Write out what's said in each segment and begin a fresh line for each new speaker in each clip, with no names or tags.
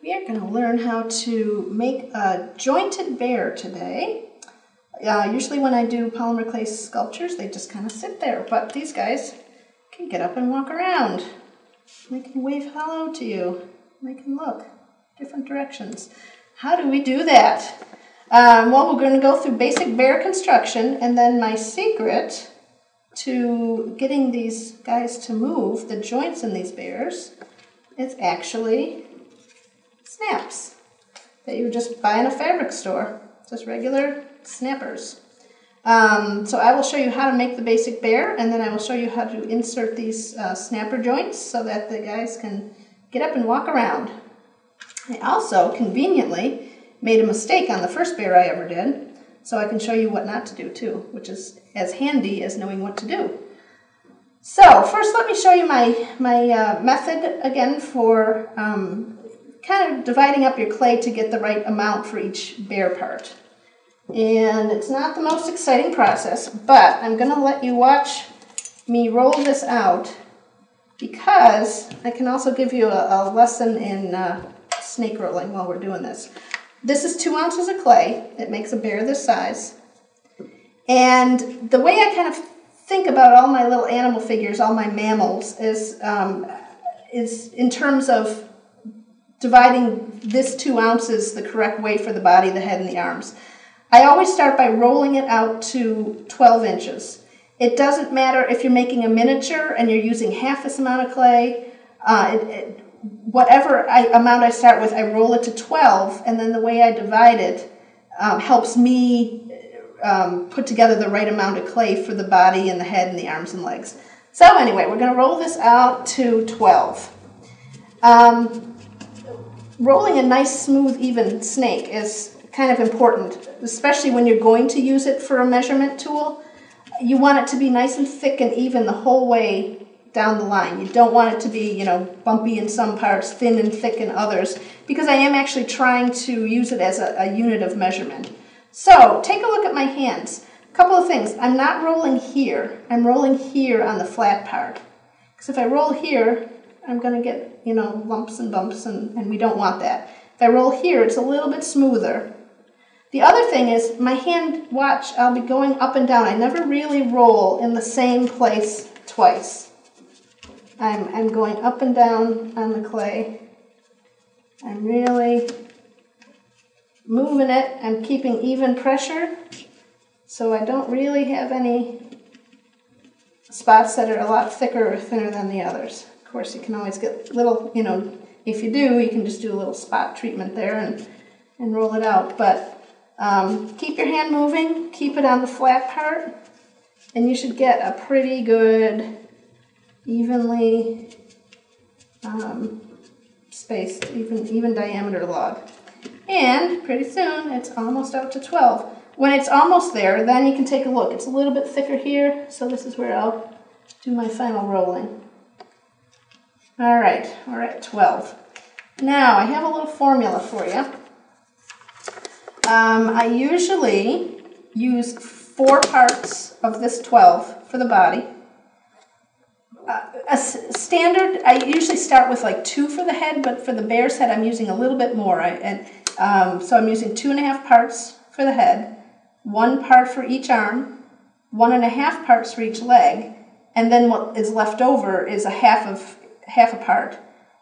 We are going to learn how to make a jointed bear today. Usually when I do polymer clay sculptures, they just kind of sit there, but these guys can get up and walk around. They can wave hello to you. They can look different directions. How do we do that? Well, we're going to go through basic bear construction, and then my secret to getting these guys to move, the joints in these bears, is actually snaps that you just buy in a fabric store, just regular snappers. So I will show you how to make the basic bear, and then I will show you how to insert these snapper joints so that the guys can get up and walk around. I also conveniently made a mistake on the first bear I ever did, so I can show you what not to do too, which is as handy as knowing what to do. So first let me show you my method again for kind of dividing up your clay to get the right amount for each bear part. And it's not the most exciting process, but I'm going to let you watch me roll this out because I can also give you a lesson in snake rolling while we're doing this. This is 2 ounces of clay. It makes a bear this size. And the way I kind of think about all my little animal figures, all my mammals, is in terms of dividing this 2 ounces the correct way for the body, the head, and the arms. I always start by rolling it out to 12 inches. It doesn't matter if you're making a miniature and you're using half this amount of clay. Whatever amount I start with, I roll it to 12, and then the way I divide it helps me put together the right amount of clay for the body and the head and the arms and legs. So anyway, we're going to roll this out to 12. Rolling a nice, smooth, even snake is kind of important, especially when you're going to use it for a measurement tool. You want it to be nice and thick and even the whole way down the line. You don't want it to be, bumpy in some parts, thin and thick in others, because I am actually trying to use it as a unit of measurement. So take a look at my hands. A couple of things. I'm not rolling here. I'm rolling here on the flat part. Because if I roll here, I'm going to get, lumps and bumps, and we don't want that. If I roll here, it's a little bit smoother. The other thing is, my hand, watch, I'll be going up and down. I never really roll in the same place twice. I'm going up and down on the clay. I'm really moving it. I'm keeping even pressure, so I don't really have any spots that are a lot thicker or thinner than the others. Of course, you can always get little, if you do, you can just do a little spot treatment there and roll it out. But keep your hand moving, keep it on the flat part, and you should get a pretty good, evenly spaced, even diameter log. And pretty soon, it's almost out to 12. When it's almost there, then you can take a look. It's a little bit thicker here, so this is where I'll do my final rolling. All right, we're at 12. Now, I have a little formula for you. I usually use 4 parts of this 12 for the body. A standard, I usually start with like 2 for the head, but for the bear's head, I'm using a little bit more. So I'm using 2.5 parts for the head, 1 part for each arm, 1.5 parts for each leg, and then what is left over is a half a part.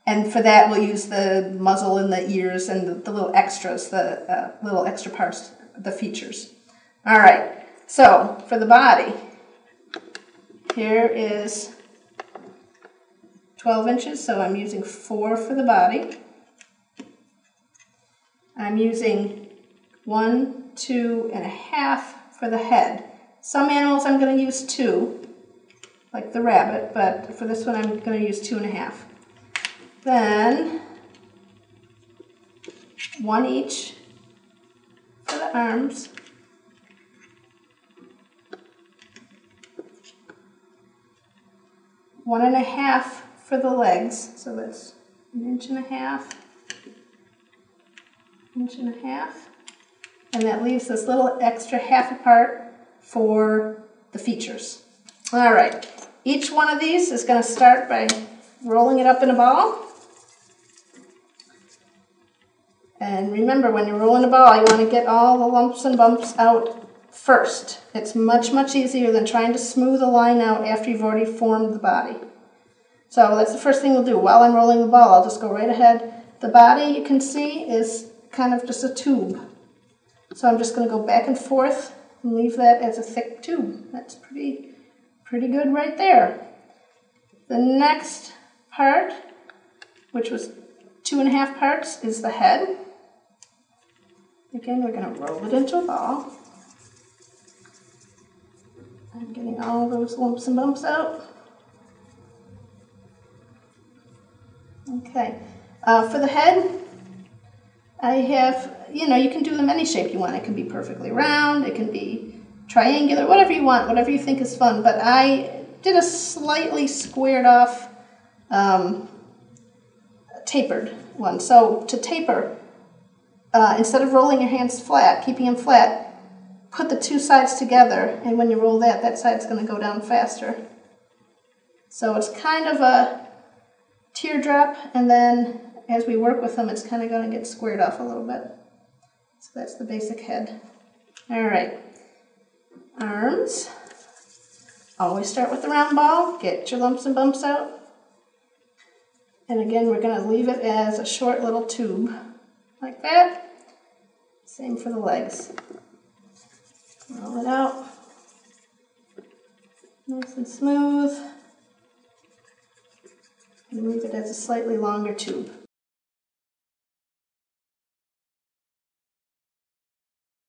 And for that, we'll use the muzzle and the ears and the little extras, the little extra parts, the features. All right, so for the body, here is 12 inches, so I'm using 4 for the body. I'm using 1, 2.5 for the head. Some animals I'm going to use 2, like the rabbit, but for this one I'm going to use 2.5. Then 1 each for the arms. One and a half for the legs, so that's 1.5 inches, 1.5 inches, and that leaves this little extra half a part for the features. All right, each one of these is going to start by rolling it up in a ball. And remember, when you're rolling a ball, you want to get all the lumps and bumps out first. It's much, much easier than trying to smooth a line out after you've already formed the body. So that's the first thing we'll do. While I'm rolling the ball, I'll just go right ahead. The body, you can see, is kind of just a tube. So I'm just going to go back and forth and leave that as a thick tube. That's pretty good right there. The next part, which was 2.5 parts, is the head. Again, we're going to roll it into a ball. I'm getting all those lumps and bumps out. Okay, for the head, I have, you can do them any shape you want. It can be perfectly round, it can be triangular, whatever you want, whatever you think is fun. But I did a slightly squared off, tapered one. So to taper, instead of rolling your hands flat, keeping them flat, put the two sides together, and when you roll that side's going to go down faster. So it's kind of a teardrop, and then as we work with them, it's kind of going to get squared off a little bit. So that's the basic head. All right, arms. Always start with the round ball, get your lumps and bumps out. And again, we're going to leave it as a short little tube, like that. Same for the legs. Roll it out, nice and smooth, and leave it as a slightly longer tube.